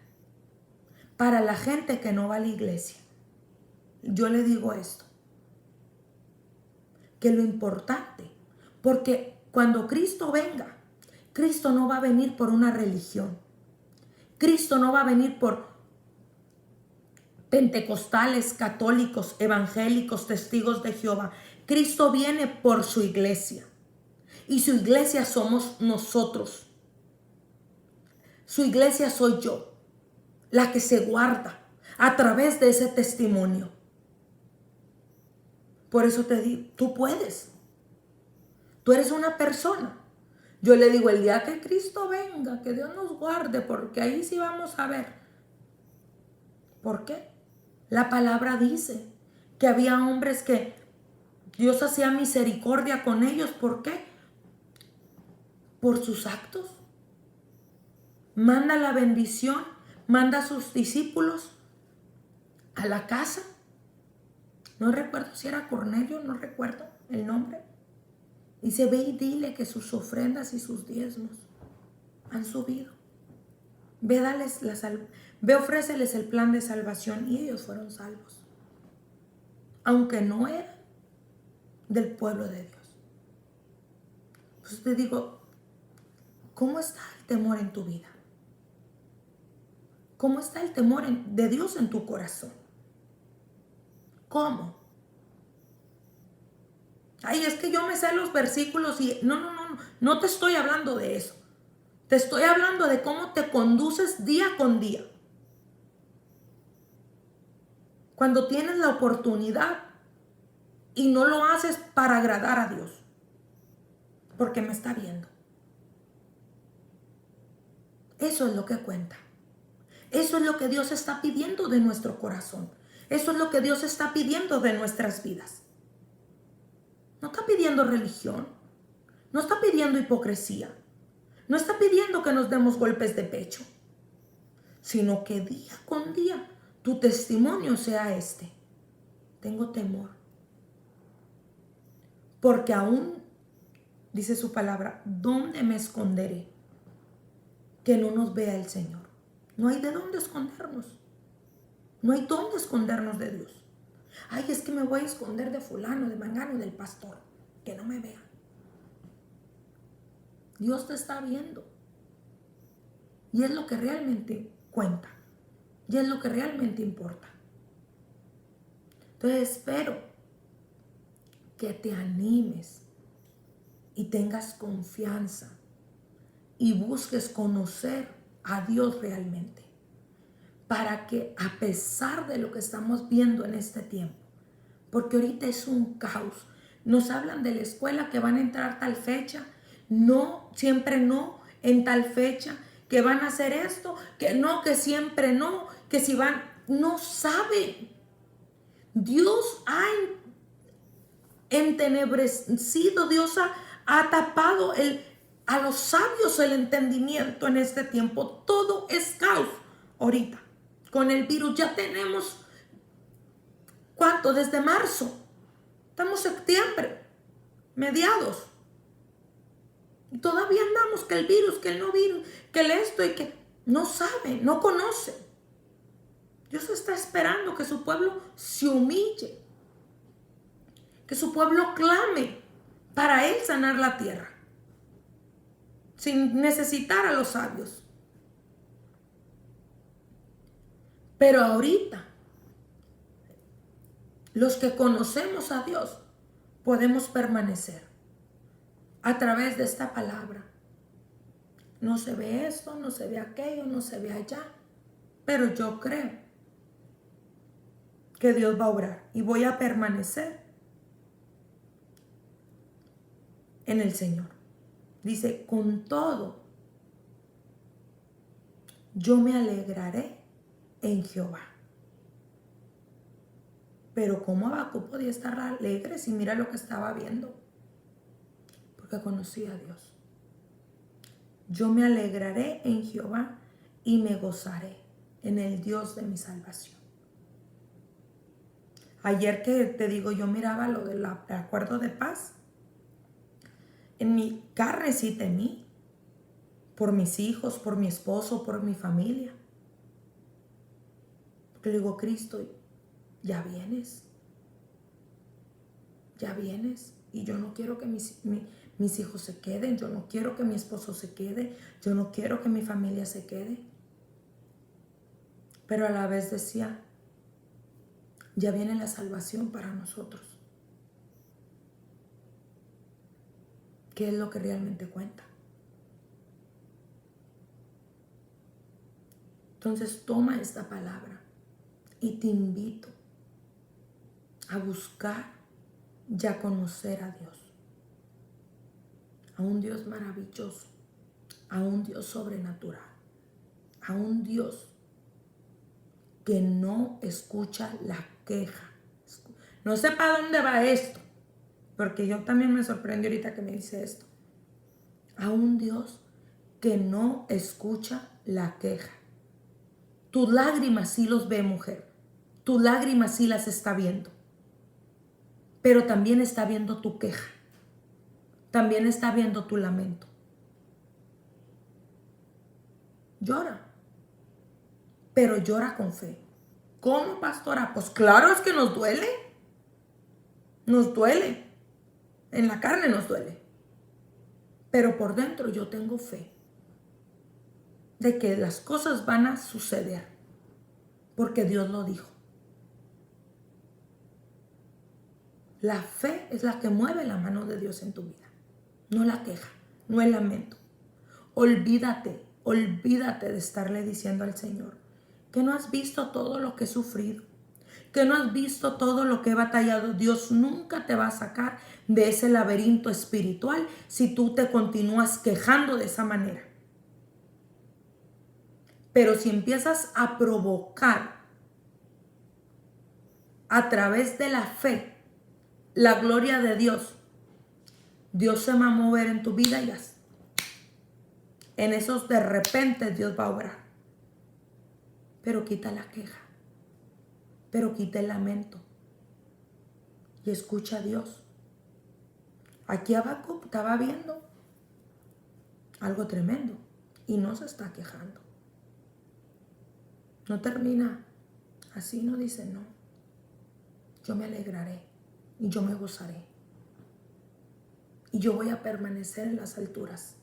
Para la gente que no va a la iglesia, yo le digo esto, que lo importante, porque cuando Cristo venga, Cristo no va a venir por una religión. Cristo no va a venir por pentecostales, católicos, evangélicos, testigos de Jehová. Cristo viene por su iglesia. Y su iglesia somos nosotros. Su iglesia soy yo, la que se guarda a través de ese testimonio. Por eso te digo, tú puedes. Tú eres una persona. Yo le digo, el día que Cristo venga, que Dios nos guarde, porque ahí sí vamos a ver. ¿Por qué? La palabra dice que había hombres que Dios hacía misericordia con ellos. ¿Por qué? Por sus actos. Manda la bendición, manda a sus discípulos a la casa. No recuerdo si era Cornelio, no recuerdo el nombre. Dice, ve y dile que sus ofrendas y sus diezmos han subido. Ve, ofréceles el plan de salvación, y ellos fueron salvos. Aunque no eran del pueblo de Dios. Entonces te digo, ¿cómo está el temor en tu vida? ¿Cómo está el temor de Dios en tu corazón? ¿Cómo? Ay, es que yo me sé los versículos y no te estoy hablando de eso. Te estoy hablando de cómo te conduces día con día. Cuando tienes la oportunidad y no lo haces para agradar a Dios, porque me está viendo. Eso es lo que cuenta. Eso es lo que Dios está pidiendo de nuestro corazón. Eso es lo que Dios está pidiendo de nuestras vidas. No está pidiendo religión. No está pidiendo hipocresía. No está pidiendo que nos demos golpes de pecho. Sino que día con día tu testimonio sea este. Tengo temor. Porque aún, dice su palabra, ¿dónde me esconderé? Que no nos vea el Señor. No hay de dónde escondernos. No hay dónde escondernos de Dios. Ay, es que me voy a esconder de fulano, de mangano, del pastor. Que no me vea. Dios te está viendo. Y es lo que realmente cuenta. Y es lo que realmente importa. Entonces espero que te animes y tengas confianza y busques conocer a Dios realmente, para que a pesar de lo que estamos viendo en este tiempo, porque ahorita es un caos, nos hablan de la escuela que van a entrar tal fecha, no, siempre no, en tal fecha, que van a hacer esto, que no, que siempre no, que si van, no saben. Dios ha entenebrecido, Dios ha tapado a los sabios el entendimiento en este tiempo. Todo es caos ahorita. Con el virus ya tenemos, ¿cuánto? Desde marzo. Estamos septiembre, mediados. Y todavía andamos que el virus, que el no virus, que el esto y que no sabe, no conoce. Dios está esperando que su pueblo se humille, que su pueblo clame para Él sanar la tierra, sin necesitar a los sabios. Pero ahorita, los que conocemos a Dios, podemos permanecer a través de esta palabra. No se ve esto, no se ve aquello, no se ve allá, pero yo creo que Dios va a obrar y voy a permanecer en el Señor. Dice, con todo, yo me alegraré en Jehová. Pero ¿cómo Habacuc podía estar alegre si mira lo que estaba viendo? Porque conocía a Dios. Yo me alegraré en Jehová y me gozaré en el Dios de mi salvación. Ayer que te digo, yo miraba lo del acuerdo de paz. En mi carne sí temí. Por mis hijos, por mi esposo, por mi familia. Porque le digo, Cristo, ya vienes. Ya vienes. Y yo no quiero que mis hijos se queden. Yo no quiero que mi esposo se quede. Yo no quiero que mi familia se quede. Pero a la vez decía, ya viene la salvación para nosotros. ¿Qué es lo que realmente cuenta? Entonces toma esta palabra y te invito a buscar y a conocer a Dios. A un Dios maravilloso, a un Dios sobrenatural, a un Dios que no escucha la queja. No sé para dónde va esto, porque yo también me sorprendí ahorita que me dice esto. A un Dios que no escucha la queja. Tus lágrimas sí los ve, mujer. Tus lágrimas sí las está viendo. Pero también está viendo tu queja. También está viendo tu lamento. Llora. Pero llora con fe. ¿Cómo, pastora? Pues claro, es que nos duele. Nos duele. En la carne nos duele. Pero por dentro yo tengo fe de que las cosas van a suceder. Porque Dios lo dijo. La fe es la que mueve la mano de Dios en tu vida. No la queja, no el lamento. Olvídate de estarle diciendo al Señor que no has visto todo lo que he sufrido, que no has visto todo lo que he batallado. Dios nunca te va a sacar de ese laberinto espiritual si tú te continúas quejando de esa manera. Pero si empiezas a provocar a través de la fe la gloria de Dios, Dios se va a mover en tu vida y en esos de repente Dios va a obrar. Pero quita la queja, pero quita el lamento y escucha a Dios. Aquí Habacuc estaba viendo algo tremendo y no se está quejando. No termina así, no dice no. Yo me alegraré y yo me gozaré. Y yo voy a permanecer en las alturas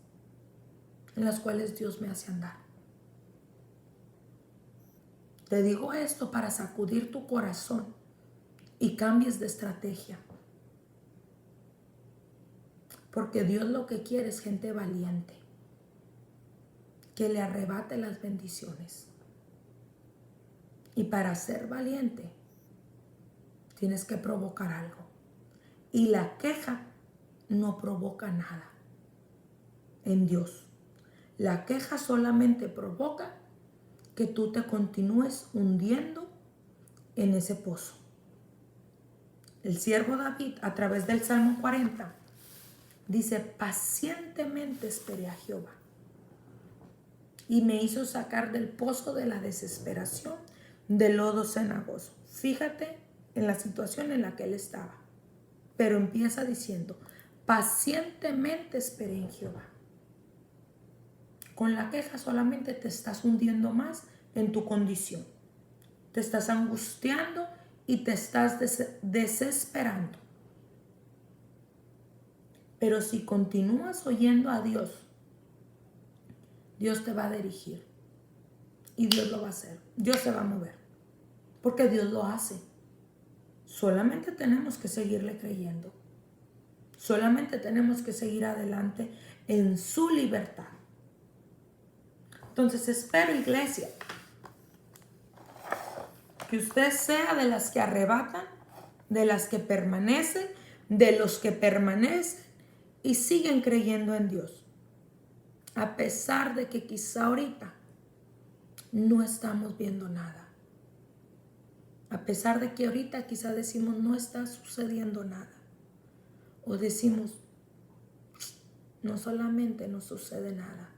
en las cuales Dios me hace andar. Te digo esto para sacudir tu corazón y cambies de estrategia. Porque Dios lo que quiere es gente valiente, que le arrebate las bendiciones. Y para ser valiente, tienes que provocar algo. Y la queja no provoca nada en Dios. La queja solamente provoca que tú te continúes hundiendo en ese pozo. El siervo David, a través del Salmo 40, dice, pacientemente esperé a Jehová y me hizo sacar del pozo de la desesperación, del lodo cenagoso. Fíjate en la situación en la que él estaba. Pero empieza diciendo, pacientemente esperé en Jehová. Con la queja solamente te estás hundiendo más en tu condición. te estás angustiando y te estás desesperando. Pero si continúas oyendo a Dios, Dios te va a dirigir y Dios lo va a hacer. Dios se va a mover porque Dios lo hace. Solamente tenemos que seguirle creyendo. Solamente tenemos que seguir adelante en su libertad. Entonces espero, iglesia, que usted sea de las que arrebatan, de las que permanecen, de los que permanecen y siguen creyendo en Dios. A pesar de que quizá ahorita no estamos viendo nada. A pesar de que ahorita quizá decimos no está sucediendo nada. O decimos no solamente no sucede nada,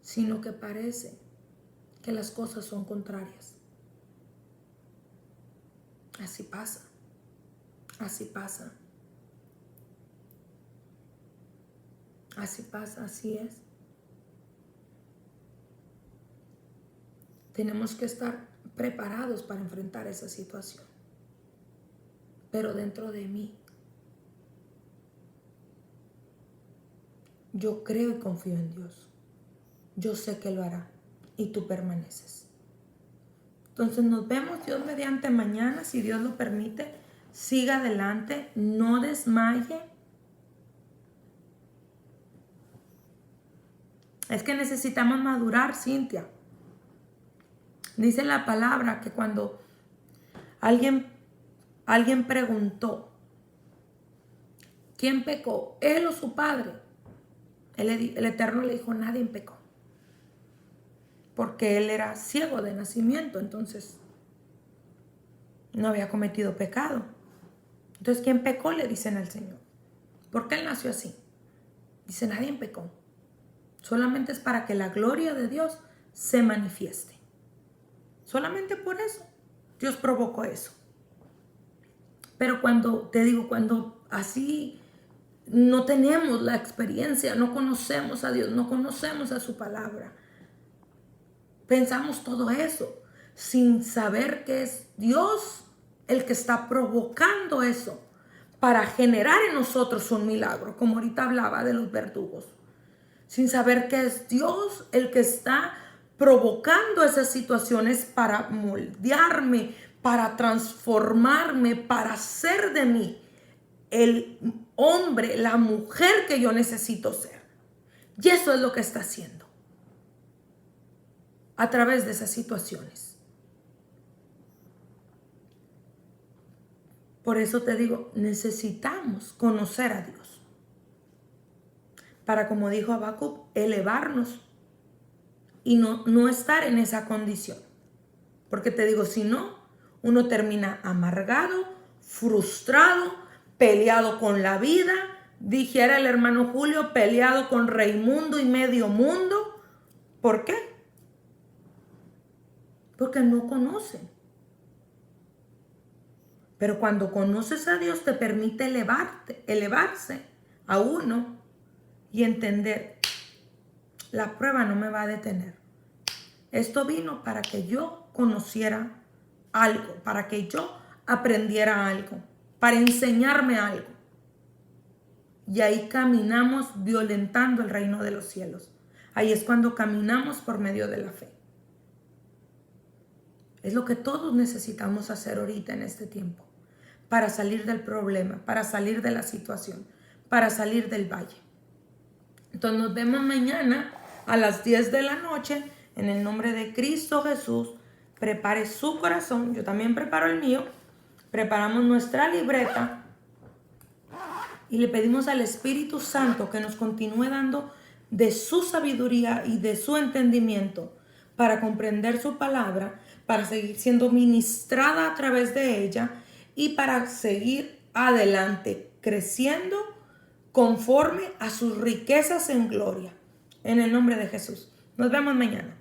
sino que parece que las cosas son contrarias. Así pasa. Así pasa. Así pasa, así es. Tenemos que estar preparados para enfrentar esa situación. Pero dentro de mí, yo creo y confío en Dios. Yo sé que lo hará y tú permaneces. Entonces nos vemos Dios mediante mañana, si Dios lo permite. Siga adelante, no desmaye. Es que necesitamos madurar, Cintia. Dice la palabra que cuando alguien preguntó, ¿quién pecó? ¿Él o su padre? El Eterno le dijo, nadie pecó. Porque él era ciego de nacimiento, entonces no había cometido pecado. Entonces, ¿quién pecó? Le dicen al Señor. ¿Por qué él nació así? Dice, nadie pecó. Solamente es para que la gloria de Dios se manifieste. Solamente por eso Dios provocó eso. Pero cuando así no tenemos la experiencia, no conocemos a Dios, no conocemos a su palabra, pensamos todo eso sin saber que es Dios el que está provocando eso para generar en nosotros un milagro, como ahorita hablaba de los verdugos. Sin saber que es Dios el que está provocando esas situaciones para moldearme, para transformarme, para hacer de mí el hombre, la mujer que yo necesito ser. Y eso es lo que está haciendo a través de esas situaciones. Por eso te digo, necesitamos conocer a Dios. Para, como dijo Habacuc, elevarnos y no estar en esa condición. Porque te digo, si no, uno termina amargado, frustrado, peleado con la vida. Dijera el hermano Julio, peleado con Raimundo y medio mundo. ¿Por qué? Porque no conocen. Pero cuando conoces a Dios te permite elevarse a uno y entender, la prueba no me va a detener. Esto vino para que yo conociera algo, para que yo aprendiera algo, para enseñarme algo. Y ahí caminamos violentando el reino de los cielos. Ahí es cuando caminamos por medio de la fe. Es lo que todos necesitamos hacer ahorita en este tiempo, para salir del problema, para salir de la situación, para salir del valle. Entonces nos vemos mañana a las 10 de la noche. En el nombre de Cristo Jesús, prepare su corazón. Yo también preparo el mío. Preparamos nuestra libreta y le pedimos al Espíritu Santo que nos continúe dando de su sabiduría y de su entendimiento para comprender su palabra, para seguir siendo ministrada a través de ella y para seguir adelante, creciendo conforme a sus riquezas en gloria. En el nombre de Jesús. Nos vemos mañana.